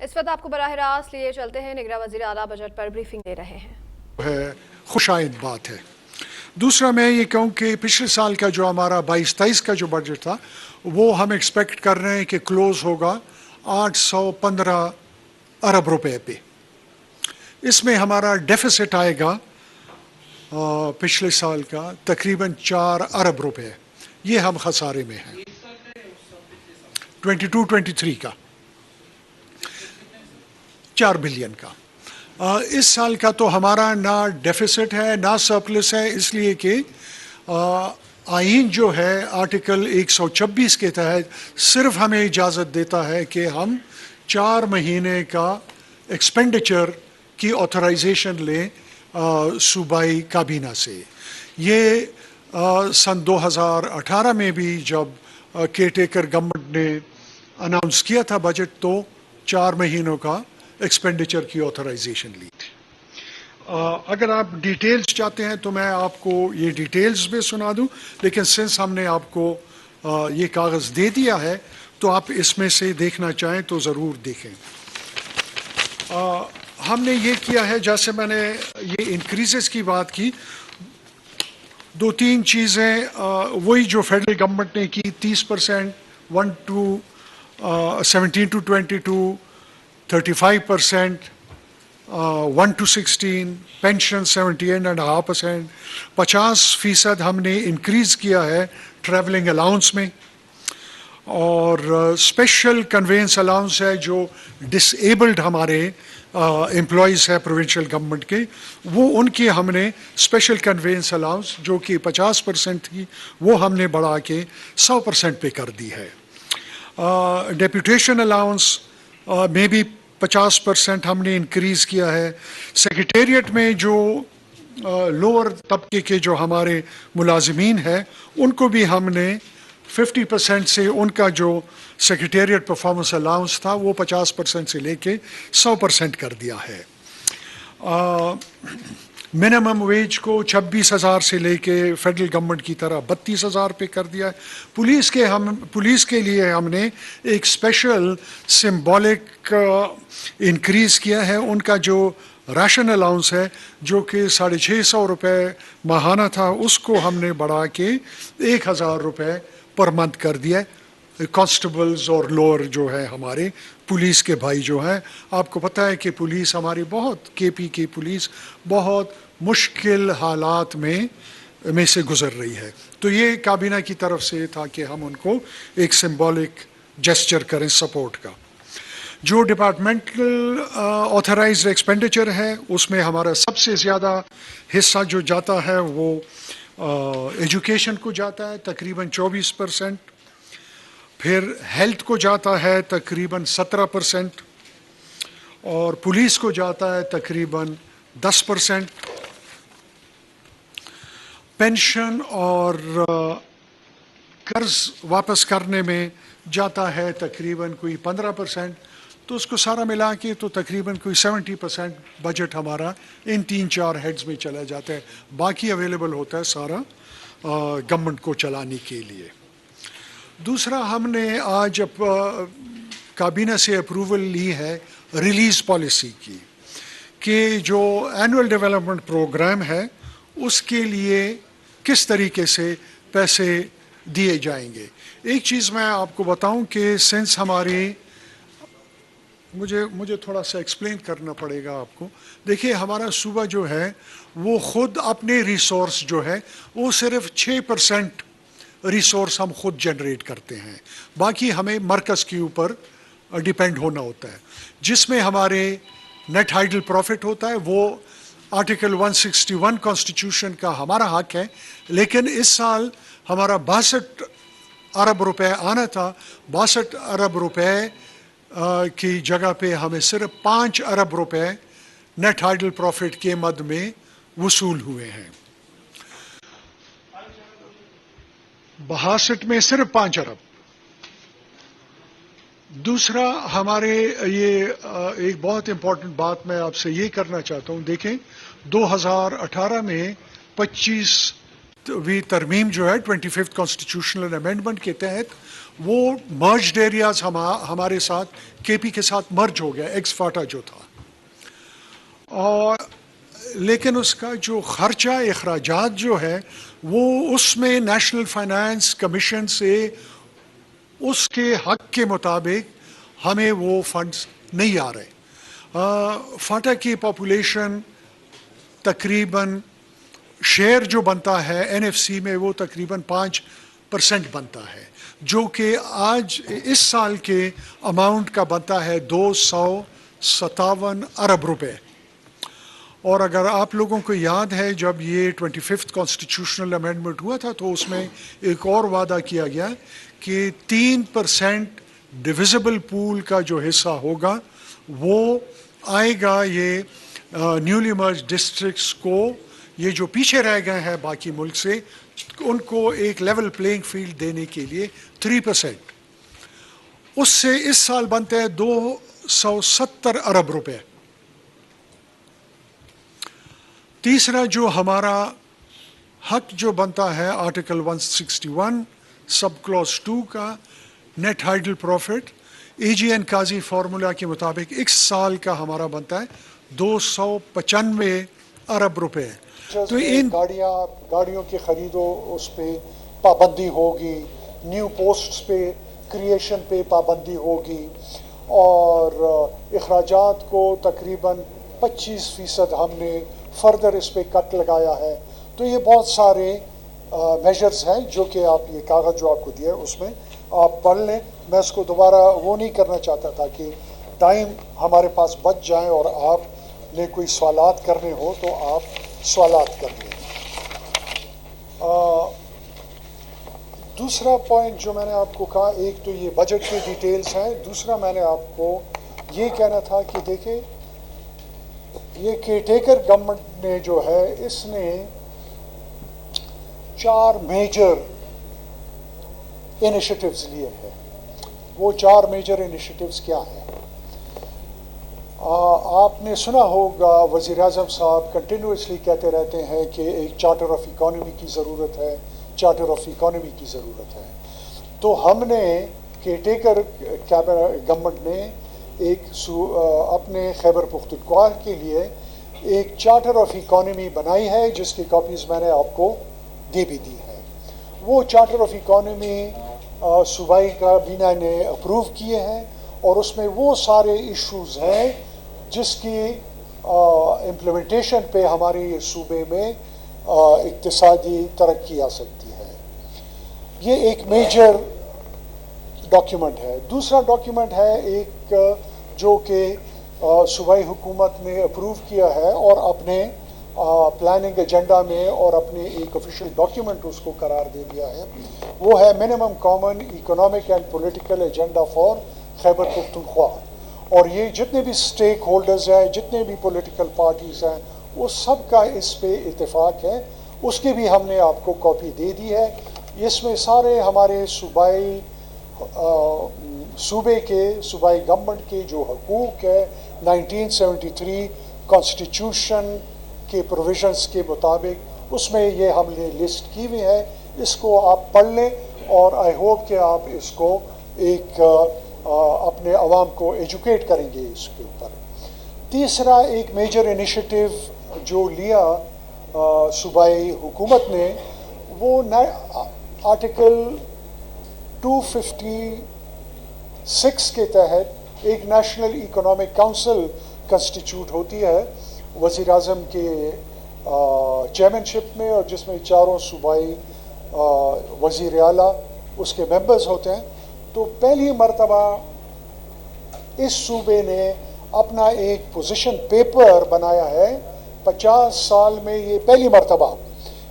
اس وقت آپ کو براہ راست لیے چلتے ہیں، نگراں وزیر اعلیٰ بجٹ پر بریفنگ دے رہے ہیں۔ ہے خوش آئند بات ہے۔ دوسرا میں یہ کہوں کہ پچھلے سال کا جو ہمارا 22-23 کا جو بجٹ تھا وہ ہم ایکسپیکٹ کر رہے ہیں کہ کلوز ہوگا 815 ارب روپے پہ۔ اس میں ہمارا ڈیفیسٹ آئے گا پچھلے سال کا تقریباً 4 ارب روپے، یہ ہم خسارے میں ہیں 22-23 کا 4 بلین کا۔ اس سال کا تو ہمارا نہ ڈیفیسٹ ہے نہ سرپلس ہے، اس لیے کہ آئین جو ہے آرٹیکل 126 کے تحت صرف ہمیں اجازت دیتا ہے کہ ہم 4 مہینے کا ایکسپینڈیچر کی آتھرائزیشن لیں صوبائی کابینہ سے۔ یہ سن 2018 میں بھی جب کیئر ٹیکر گورنمنٹ نے اناؤنس کیا تھا بجٹ تو 4 مہینوں کا ایکسپینڈیچر کی آتھرائزیشن لی تھی۔ اگر آپ ڈیٹیلز چاہتے ہیں تو میں آپ کو یہ ڈیٹیلز بھی سنا دوں، لیکن سنس ہم نے آپ کو یہ کاغذ دے دیا ہے تو آپ اس میں سے دیکھنا چاہیں تو ضرور دیکھیں۔ ہم نے یہ کیا ہے، جیسے میں نے یہ انکریزز کی بات کی، 2-3 چیزیں وہی جو فیڈرل گورنمنٹ نے کی، 30% 17 to 22، 35% 1 to 16، پینشن 78.5%، 50% ہم نے انکریز کیا ہے ٹریولنگ الاؤنس میں، اور اسپیشل کنوینس الاؤنس ہے جو ڈس ایبلڈ ہمارے امپلائیز ہے پروونشل گورنمنٹ کے، وہ ان کی ہم نے اسپیشل کنوینس الاؤنس جو کہ 50% تھی وہ ہم نے بڑھا کے 100% پہ کر دی ہے۔ ڈیپوٹیشن الاؤنس میں بھی 50% ہم نے انکریز کیا ہے۔ سیکریٹریٹ میں جو لوور طبقے کے جو ہمارے ملازمین ہیں ان کو بھی ہم نے 50% سے ان کا جو سیکریٹریٹ پرفارمنس الاؤنس تھا وہ 50% سے لے کے 100% کر دیا ہے۔ منیمم ویج کو 26,000 سے لے کے فیڈرل گورنمنٹ کی طرح 32,000 پہ کر دیا ہے۔ پولیس کے لیے ہم نے ایک اسپیشل سمبولک انکریز کیا ہے، ان کا جو راشن الاؤنس ہے جو کہ 650 روپے ماہانہ تھا اس کو ہم نے بڑھا کے 1,000 روپے پر منتھ کر دیا ہے۔ کانسٹیبلز اور لوور جو ہے ہمارے پولیس کے بھائی جو ہیں، آپ کو پتہ ہے کہ پولیس ہماری کے پی کی پولیس بہت مشکل حالات میں سے گزر رہی ہے، تو یہ کابینہ کی طرف سے تھا کہ ہم ان کو ایک سمبولک جسچر کریں سپورٹ کا۔ جو ڈپارٹمنٹل آتھرائزڈ ایکسپینڈیچر ہے اس میں ہمارا سب سے زیادہ حصہ جو جاتا ہے وہ ایجوکیشن کو جاتا ہے تقریباً 24%، پھر ہیلتھ کو جاتا ہے تقریباً 17%، اور پولیس کو جاتا ہے تقریباً 10%، پینشن اور قرض واپس کرنے میں جاتا ہے تقریباً کوئی 15%، تو اس کو سارا ملا کے تو تقریباً کوئی 70% بجٹ ہمارا ان 3-4 ہیڈز میں چلا جاتا ہے، باقی اویلیبل ہوتا ہے سارا گورنمنٹ کو چلانے کے لیے۔ دوسرا ہم نے آج کابینہ سے اپروول لی ہے ریلیز پالیسی کی، کہ جو اینول ڈیولپمنٹ پروگرام ہے اس کے لیے کس طریقے سے پیسے دیے جائیں گے۔ ایک چیز میں آپ کو بتاؤں کہ سنس ہماری مجھے تھوڑا سا ایکسپلین کرنا پڑے گا آپ کو۔ دیکھیے ہمارا صوبہ جو ہے وہ خود اپنے ریسورس جو ہے وہ صرف 6% ریسورس ہم خود جنریٹ کرتے ہیں، باقی ہمیں مرکز کے اوپر ڈیپینڈ ہونا ہوتا ہے، جس میں ہمارے نیٹ ہائیڈل پروفٹ ہوتا ہے، وہ آرٹیکل 161 کانسٹیٹیوشن کا ہمارا حق ہے، لیکن اس سال ہمارا 62 ارب روپے آنا تھا، 62 ارب روپے کی جگہ پہ ہمیں صرف 5 ارب روپے نیٹ ہائیڈل پروفٹ کے مد میں وصول ہوئے ہیں۔ 62 میں صرف 5 ارب۔ دوسرا ہمارے یہ ایک بہت امپورٹنٹ بات میں آپ سے یہ کرنا چاہتا ہوں، دیکھیں 2018 میں 25 بھی ترمیم جو ہے 25 کانسٹیٹیوشنل امینڈمنٹ کے تحت وہ مرجڈ ایریاز ہمارے ساتھ کے پی کے ساتھ مرج ہو گیا، ایکس فاٹا جو تھا، اور لیکن اس کا جو خرچہ اخراجات جو ہے وہ اس میں نیشنل فائنانس کمیشن سے اس کے حق کے مطابق ہمیں وہ فنڈز نہیں آ رہے۔ فاٹا کی پاپولیشن تقریباً شیئر جو بنتا ہے این ایف سی میں وہ تقریباً 5% بنتا ہے، جو کہ آج اس سال کے اماؤنٹ کا بنتا ہے 257 ارب روپے۔ اور اگر آپ لوگوں کو یاد ہے جب یہ 25 کانسٹیٹیوشنل امینڈمنٹ ہوا تھا تو اس میں ایک اور وعدہ کیا گیا کہ 3% ڈویزبل پول کا جو حصہ ہوگا وہ آئے گا یہ نیولی مرج ڈسٹرکٹس کو، یہ جو پیچھے رہ گئے ہیں باقی ملک سے، ان کو ایک لیول پلینگ فیلڈ دینے کے لیے 3%۔ اس سے اس سال بنتے ہیں 270 ارب روپے۔ تیسرا جو ہمارا حق جو بنتا ہے آرٹیکل 161 سب کلوز 2 کا نیٹ ہائیڈل پروفٹ، اے جی این قاضی فارمولا کے مطابق ایک سال کا ہمارا بنتا ہے 295 ارب روپے۔ تو ان گاڑیوں کی خرید و اس پہ پابندی ہوگی، نیو پوسٹس پہ کریشن پہ پابندی ہوگی، اور اخراجات کو تقریباً 25% ہم نے فردر اس پہ کٹ لگایا ہے۔ تو یہ بہت سارے میجرز ہیں جو کہ آپ یہ کاغذ جو آپ کو دیا ہے اس میں آپ پڑھ لیں۔ میں اس کو دوبارہ وہ نہیں کرنا چاہتا تھا کہ ٹائم ہمارے پاس بچ جائیں اور آپ نے کوئی سوالات کرنے ہو تو آپ سوالات کر لیں۔ دوسرا پوائنٹ جو میں نے آپ کو کہا، ایک تو یہ بجٹ کی ڈیٹیلز ہیں، دوسرا میں نے آپ کو یہ کہنا تھا کہ دیکھیں یہ کیئرٹیکر گورنمنٹ نے جو ہے اس نے 4 میجر انیشیٹوز لیے ہیں۔ وہ 4 میجر انیشیٹوز کیا ہیں؟ آپ نے سنا ہوگا وزیر اعظم صاحب کنٹینیوسلی کہتے رہتے ہیں کہ ایک چارٹر آف اکانومی کی ضرورت ہے، چارٹر آف اکانومی کی ضرورت ہے۔ تو ہم نے کیئرٹیکر گورنمنٹ نے ایک اپنے خیبر پختونخوا کے لیے ایک چارٹر آف اکانومی بنائی ہے جس کی کاپیز میں نے آپ کو دے بھی دی ہے۔ وہ چارٹر آف اکانومی صوبائی کابینہ نے اپروو کیے ہیں اور اس میں وہ سارے ایشوز ہیں جس کی امپلیمنٹیشن پہ ہمارے یہ صوبے میں اقتصادی ترقی آ سکتی ہے۔ یہ ایک میجر ڈاکیومنٹ ہے۔ دوسرا ڈاکیومنٹ ہے ایک جو کہ صوبائی حکومت نے اپروو کیا ہے اور اپنے پلاننگ ایجنڈا میں اور اپنے ایک آفیشیل ڈاکیومنٹ اس کو قرار دے دیا ہے، وہ ہے minimum common economic and political agenda for Khyber Pakhtunkhwa. اور یہ جتنے بھی سٹیک ہولڈرز ہیں، جتنے بھی پولیٹیکل پارٹیز ہیں، وہ سب کا اس پہ اتفاق ہے۔ اس کی بھی ہم نے آپ کو کاپی دے دی ہے۔ اس میں سارے ہمارے صوبے کے صوبائی گورنمنٹ کے جو حقوق ہے 1973 کانسٹیٹیوشن کے پروویژنز کے مطابق اس میں یہ ہم نے لسٹ کی ہوئی ہے۔ اس کو آپ پڑھ لیں اور آئی ہوپ کہ آپ اس کو ایک اپنے عوام کو ایجوکیٹ کریں گے اس کے اوپر۔ تیسرا ایک میجر انیشیٹو جو لیا صوبائی حکومت نے، وہ آرٹیکل 256 کے تحت ایک نیشنل اکنامک کونسل کنسٹیٹیوٹ ہوتی ہے وزیر اعظم کے چیئرمین شپ میں، اور جس میں 4 صوبائی وزیر اعلیٰ اس کے ممبرز ہوتے ہیں۔ تو پہلی مرتبہ اس صوبے نے اپنا ایک پوزیشن پیپر بنایا ہے، 50 سال میں یہ پہلی مرتبہ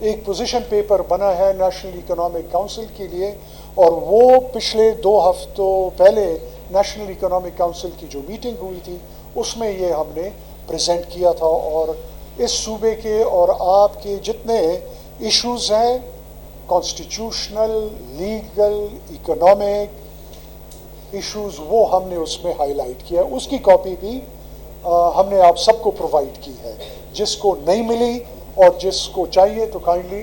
ایک پوزیشن پیپر بنا ہے نیشنل اکنامک کونسل کے لیے، اور وہ پچھلے 2 ہفتوں پہلے نیشنل اکنامک کونسل کی جو میٹنگ ہوئی تھی اس میں یہ ہم نے پریزنٹ کیا تھا۔ اور اس صوبے کے اور آپ کے جتنے ایشوز ہیں کانسٹیٹیوشنل، لیگل، اکنامک ایشوز، وہ ہم نے اس میں ہائی لائٹ کیا۔ اس کی کاپی بھی ہم نے آپ سب کو پرووائڈ کی ہے۔ جس کو نہیں ملی اور جس کو چاہیے تو کائنڈلی